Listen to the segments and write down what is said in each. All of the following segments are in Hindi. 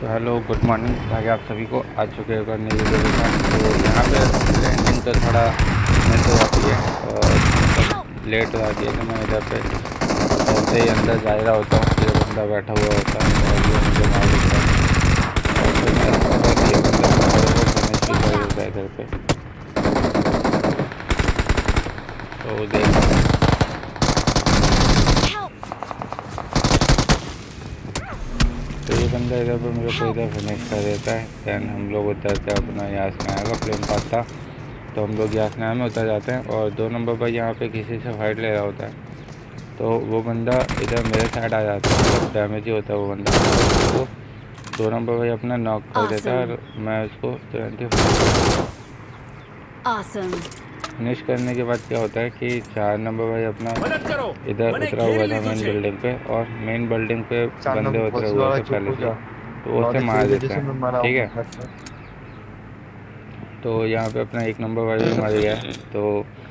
तो हेलो गुड मॉर्निंग भाई, आप सभी को आ चुके हैं नई वीडियो के साथ। तो यहाँ पे लैंडिंग तो थोड़ा मिस हो जाती है और मतलब लेट हो जाती है। तो मैं इधर पे जैसे ही अंदर जा रहा होता हूँ, ये बंदा बैठा हुआ होता है और ये मुझे मार देता है और फिर मैं और ये बंदा मेरे को फिनिश भी कर देता है इधर पे। तो देखो, तो ये बंदा इधर पे मेरे को इधर फिनिश कर देता है। दैन हम लोग उतर के अपना यहाँ से आएगा प्लेन पास था, तो हम लोग यासनाया में उतर जाते हैं और 2 नंबर पर यहाँ पे किसी से फाइट ले रहा होता है। तो वो बंदा इधर मेरे साइड आ जाता है, मतलब डैमेज ही होता है वो बंदा। तो वो 2 नंबर भाई अपना नॉक कर देता है Awesome. और मैं उसको तुरंत ही फिनिश कर देता हूँ। Awesome. फिनिश करने के बाद क्या होता है कि 4 नंबर भाई अपना मदद करो, इधर मैंने उतरा घेर हुआ ली था मेन तुझे। बिल्डिंग पे, और मेन बिल्डिंग पे 4 नंबर बंदे उतरे बस हुए वाला थे चुप पहले हो से ही, जा। तो वो उसे लॉजिक मार तेरी वजह देते से हैं। मैं मरा ठीक हूँ है, अच्छा। तो यहाँ पे अपना 1 नंबर भाई भी मर गया है। तो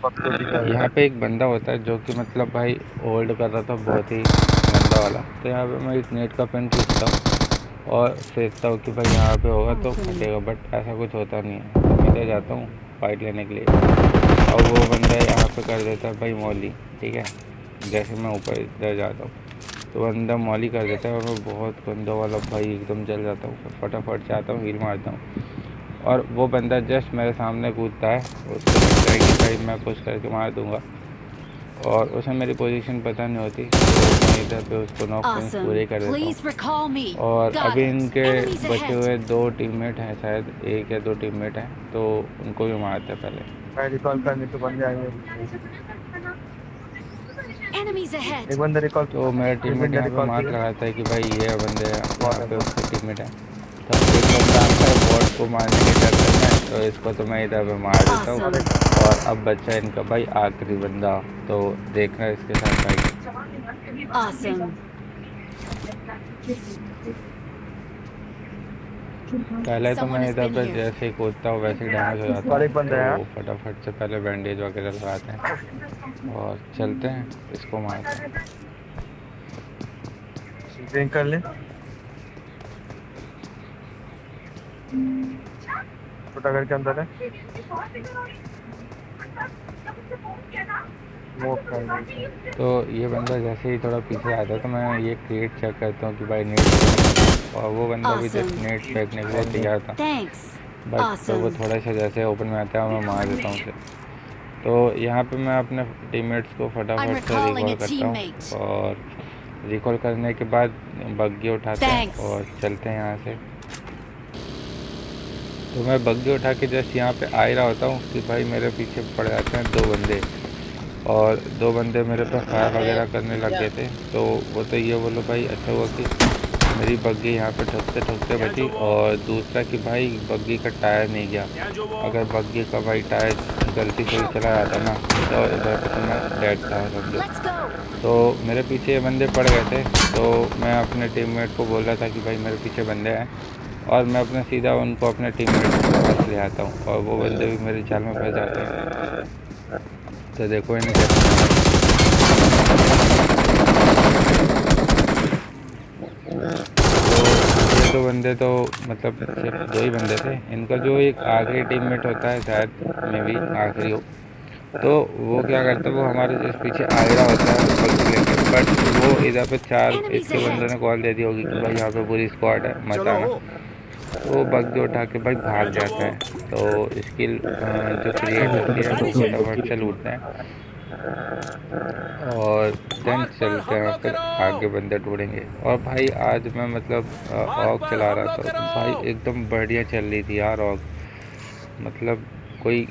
पक्का दिखा यहाँ है। पे एक बंदा होता है जो कि मतलब भाई होल्ड कर रहा था बहुत ही गंदा वाला। तो यहाँ पे मैं एक नेट का पिन खींचता हूँ और सोचता हूँ कि भाई यहाँ पे होगा तो Awesome. फटेगा, बट ऐसा कुछ होता नहीं है। तो मैं इधर जाता हूँ फाइट लेने के लिए और वो बंदा यहाँ पे कर देता है भाई मौली। ठीक है, जैसे मैं ऊपर इधर जाता हूँ तो बंदा मौली कर देता है और मैं बहुत गंदा वाला भाई एकदम जल जाता हूँ। फिर फटाफट से आता हूँ, हील मारता हूँ और वो बंदा जस्ट मेरे सामने कूदता है। उसको लगता है कि भाई मैं कुछ करके मार दूंगा और उसे मेरी पोजीशन पता नहीं होती, तो मैं इधर पे उसको नॉक फिनिश Awesome. पूरे कर देता हूँ। Please recall me. और Got अभी it. इनके Enemies बचे ahead. हुए 2 टीममेट हैं, शायद 1 या 2 टीममेट हैं, तो उनको भी मारते हैं पहले। मैं रिकॉल करने पे बंदे आएंगे। Enemies एक ahead. बंदा रिकॉल, तो मेरा एक टीममेट बंदा यहाँ पे रिकॉल मार्क किया। लगाता है कि भाई ये बंदे बहुत यहाँ है पे बहुत उसके टीममेट हैं। तब एक बंदा आता है बॉट को मारने के चक्कर में, तो इसको तो मैं इधर पे मार देता हूँ। Awesome. और अब बच्चा इनका भाई आखिरी बंदा, तो देखना इसके साथ फाइट। Awesome. पहले तो Someone मैं has इधर been पे here. जैसे ही कूदता हूँ वैसे ही डैमेज हो जाता और हूँ, एक बंदा तो है यहाँ। फटाफट से पहले बैंडेज वगैरह लगाते हैं और चलते हैं, इसको मारते हैं। ड्रिंक कर ले। छोटा घर के अंदर है। वो तो ये बंदा जैसे ही थोड़ा पीछे आता है तो मैं ये क्रिएट चेक करता हूँ कि भाई नेट है कि नहीं है, और वो बंदा भी जस्ट Awesome. नेट फेंकने के लिए तैयार था। Thanks. बट फिर वो Awesome. थोड़ा सा जैसे ओपन में आता है और मैं मार देता हूँ उसे। तो यहाँ पे मैं अपने टीममेट्स को I'm फटाफट से recalling रिकॉल a करता हूँ teammate. और रिकॉल करने के बाद बग्गी उठाते हैं Thanks. और चलते हैं यहाँ से। तो मैं बग्गी उठा के जस्ट यहाँ पे आ ही रहा होता हूँ कि भाई मेरे पीछे पड़ जाते हैं 2 बंदे, और 2 बंदे मेरे पे फायर वगैरह करने लग गए थे। तो वो तो ये बोलो भाई, अच्छा हुआ कि मेरी बग्गी यहाँ पे ठुकते ठुकते क्या बची, जो वो और दूसरा कि भाई बग्गी का टायर नहीं गया। क्या जो वो अगर बग्गी का भाई टायर गलती से भी Help. चला जाता ना, तो इधर पे तो मैं डेड था समझो। Let's go. तो मेरे पीछे ये बंदे पड़ गए थे, तो मैं अपने टीममेट को बोल रहा था कि भाई मेरे पीछे बंदे हैं, और मैं अपना सीधा उनको अपने टीममेट के पास ले आता हूँ और वो बंदे भी मेरे जाल में फंस जाते हैं। तो देखो इन्हें कैसे मारा है। तो ये 2 बंदे तो मतलब सिर्फ 2 ही बंदे थे। इनका जो एक आखिरी टीममेट होता है, शायद में भी आखिरी हो, तो वो क्या करता है, वो हमारे जस्ट पीछे आ रहा होता है बग्गी लेके, बट वो इधर पे 4 Enemies इसके बंदों ahead. ने कॉल दे दी होगी कि भाई यहाँ पे पूरी स्क्वाड है, मत चलो आना। तो वो बग्गी उठा के भाई क्या भाग जो वो जाता है। तो इसकी जो क्या जो क्रिएट वो होती है वो नीचे फटाफट से लूटते हैं और देन आग पर चलते हैं, हमला फिर करो। आगे बंदे ढूंढेंगे। और भाई आज मैं मतलब आग ऑग पर चला रहा हमला था, तो करो। भाई एकदम बढ़िया चल रही थी यार ऑग, मतलब कोई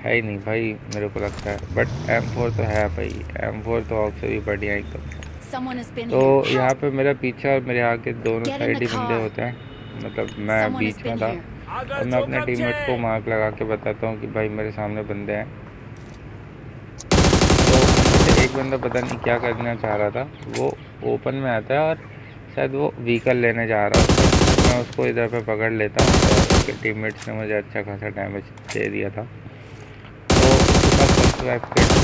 है ही नहीं भाई मेरे को लगता है। बट M4 तो है भाई, M4 तो ऑग से भी बढ़िया एकदम। Someone has been तो here. यहाँ Help. पे मेरा पीछे और मेरे आगे दोनों Get in साइड the ही बंदे car. होते हैं, मतलब मैं Someone has बीच में been था। here. और अगर मैं अपने जोखम टीममेट को से मार्क लगा के बताता हूँ कि भाई मेरे सामने बंदे हैं। तो उनमें से एक बंदा पता नहीं क्या करना चाह रहा था, वो ओपन में आता है और शायद वो व्हीकल लेने जा रहा होता है। तो मैं उसको इधर पे पकड़ लेता हूँ और उसके टीममेट्स ने मुझे अच्छा खासा डैमेज दे दिया था। तो उसके पास फर्स्ट वाइफ किट थी,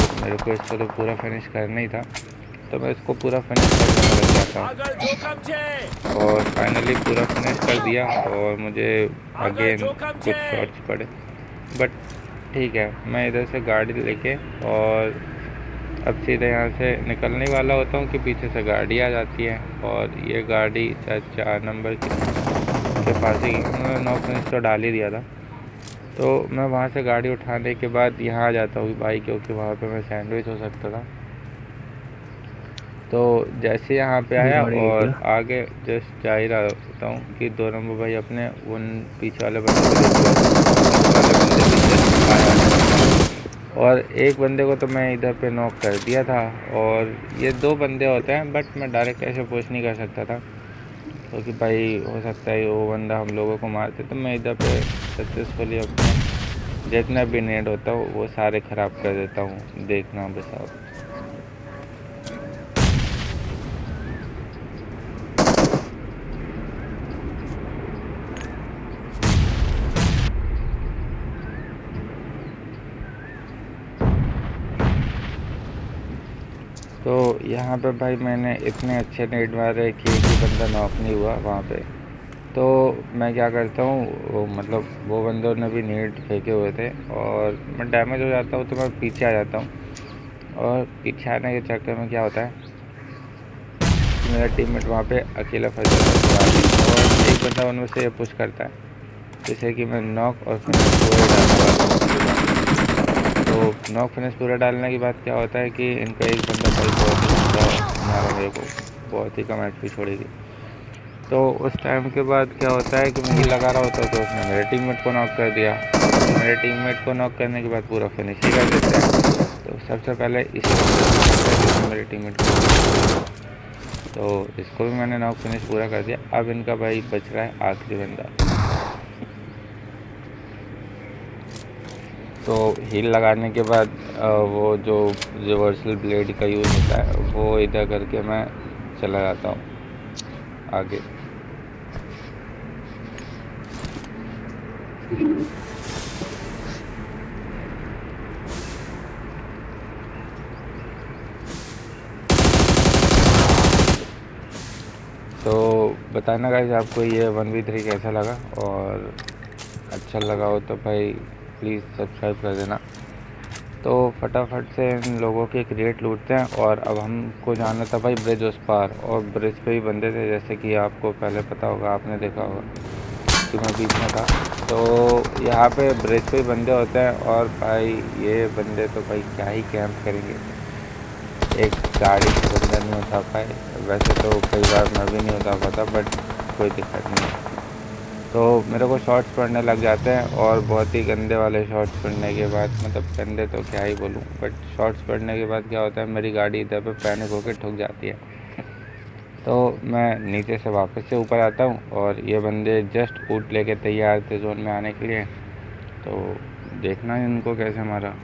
तो मेरे को इसको तो पूरा फिनिश करना ही था, तो मैं इसको पूरा फिनिश करने में लग जाता था और फाइनली पूरा फिनिश कर दिया और मुझे अगेन कुछ शॉट्स पड़े, बट ठीक है। मैं इधर से गाड़ी लेके और अब सीधे यहाँ से निकलने वाला होता हूँ कि पीछे से गाड़ी आ जाती है और ये गाड़ी शायद 4 नंबर के पास ही, उन्होंने नॉक फिनिश तो डाल ही दिया था। तो मैं वहाँ से गाड़ी उठाने के बाद यहाँ आ जाता हूँ भाई, क्योंकि वहाँ पे मैं सैंडविच हो सकता था। तो जैसे यहाँ पे आया और आगे जस्ट जा ही रहा होता हूँ कि 2 नंबर भाई अपने उन पीछे वाले बंदे को देख लिया, वाले बंदे भी जस्ट आया और एक बंदे को तो मैं इधर पे नॉक कर दिया था। और ये 2 बंदे होते हैं, बट मैं डायरेक्ट ऐसे पुश नहीं कर सकता था क्योंकि भाई हो सकता है वो बंदा हम लोगों को मारते। तो मैं इधर पे सक्सेसफुली अपने जितना भी नेड होता है वो सारे ख़राब कर देता हूँ, देखना बस आप। तो यहाँ पे भाई मैंने इतने अच्छे नेट मारे कि बंदा नॉक नहीं हुआ वहाँ पे। तो मैं क्या करता हूँ, मतलब वो बंदों ने भी नेट फेंके हुए थे और मैं डैमेज हो जाता हूँ तो मैं पीछे आ जाता हूँ। और पीछे आने के चक्कर में क्या होता है, मेरा टीममेट वहाँ पे अकेला फंस जाता है और एक बंदा उनमें से पुश करता है, जैसे कि मैं नॉक और फिनिश पूरा डालने वाला हूँ। तो नॉक फिनिश पूरा डालने के बाद क्या होता है कि इनका एक बंदा भाई बहुत ही गंदा मारा मेरे को, बहुत ही कम एचपी छोड़ेगी। तो उस टाइम के बाद क्या होता है कि मैं ही लगा रहा होता तो उसने मेरे टीममेट को नॉक कर दिया। मेरे टीममेट को नॉक करने के बाद पूरा फिनिश ही कर देते हैं। तो सबसे पहले इसी मेरे टीममेट को, तो इसको भी मैंने नॉक फिनिश पूरा कर दिया। अब इनका भाई बच रहा है आखिरी बंदा। तो हील लगाने के बाद वो जो रिवर्सल ब्लेड का यूज़ होता है वो इधर करके मैं चला जाता हूँ आगे। तो बताना गाइस आपको ये 1v3 कैसा लगा, और अच्छा लगा हो तो भाई प्लीज़ सब्सक्राइब कर देना। तो फटाफट से इन लोगों के क्रिएट लूटते हैं। और अब हमको जाना था भाई ब्रिज उस पार, और ब्रिज पे ही बंदे थे, जैसे कि आपको पहले पता होगा, आपने देखा होगा कि मैं बीच में था। तो यहाँ पे ब्रिज पे ही बंदे होते हैं और भाई ये बंदे तो भाई क्या ही कैंप करेंगे, एक गाड़ी से बंदा नहीं उठा पाए। वैसे तो कई बार मैं भी नहीं उठा पाता, बट कोई दिक्कत नहीं है। तो मेरे को शॉट्स पड़ने लग जाते हैं और बहुत ही गंदे वाले शॉट्स पड़ने के बाद, मतलब गंदे तो क्या ही बोलूँ, बट शॉट्स पड़ने के बाद क्या होता है, मेरी गाड़ी इधर पे पैनिक होकर ठुक जाती है। तो मैं नीचे से वापस से ऊपर आता हूँ और ये बंदे जस्ट ऊँट लेके तैयार थे जोन में आने के लिए। तो देखना इनको कैसे मारा।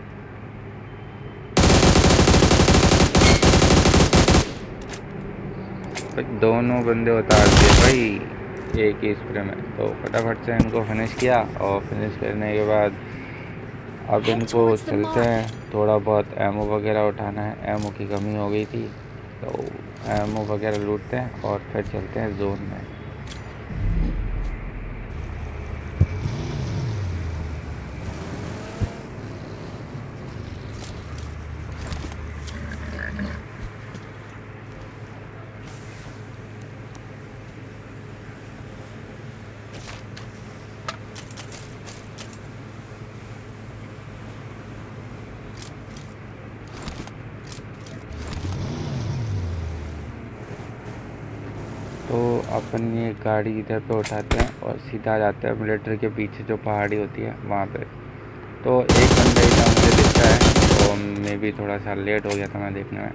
भाई दोनों बंदे उतार दिए भाई एक ही स्प्रे में। तो फटाफट से इनको फिनिश किया और फिनिश करने के बाद अब इनको चलते हैं, थोड़ा बहुत एमओ वगैरह उठाना है, एमओ की कमी हो गई थी। तो एमओ वगैरह लूटते हैं और फिर चलते हैं जोन में। तो अपन ये गाड़ी इधर पे उठाते हैं और सीधा आ जाते हैं मिलिट्री के पीछे जो पहाड़ी होती है वहाँ पे। तो एक बंदा इधर मुझे दिखता है और मैं भी थोड़ा सा लेट हो गया था मैं देखने में।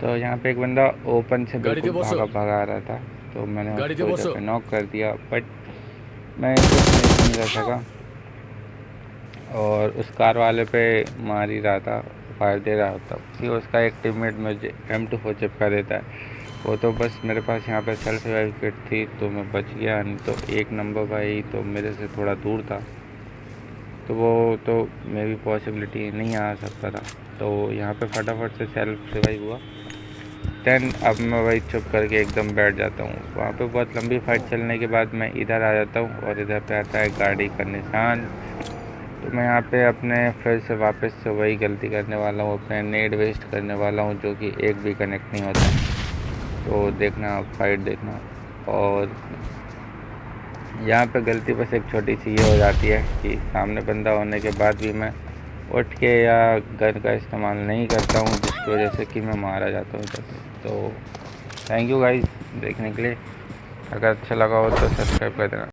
तो यहाँ पे एक बंदा ओपन से बिल्कुल भागा आ रहा था, तो मैंने उसको इधर पे नॉक कर दिया, बट मैं इसको फिनिश नहीं कर सका। और उस कार वाले पे मार ही रहा था, फायर दे रहा था कि उसका एक टीममेट मुझे M24 चिपका देता है। वो तो बस मेरे पास यहाँ पे सेल्फ रिवाइव किट थी तो मैं बच गया, नहीं तो एक नंबर भाई तो मेरे से थोड़ा दूर था, तो वो तो मेरी पॉसिबिलिटी नहीं आ सकता था। तो यहाँ पे फटाफट से सेल्फ रिवाइव हुआ देन अब मैं वही चुप करके एकदम बैठ जाता हूँ। वहाँ पे बहुत लंबी फाइट चलने के बाद मैं इधर आ जाता हूँ और इधर पे आता है गाड़ी का निशान। तो मैं यहाँ पे अपने फिर से वापस से वही गलती करने वाला हूँ, अपने नेट वेस्ट करने वाला हूँ, जो कि एक भी कनेक्ट नहीं होता। तो देखना, फाइट देखना। और यहाँ पे गलती बस एक छोटी सी ये हो जाती है कि सामने बंदा होने के बाद भी मैं उठ के या गन का इस्तेमाल नहीं करता हूँ, जिसकी वजह से कि मैं मारा जाता हूँ इधर से। तो थैंक यू गाइस देखने के लिए। अगर अच्छा लगा हो तो सब्सक्राइब कर देना।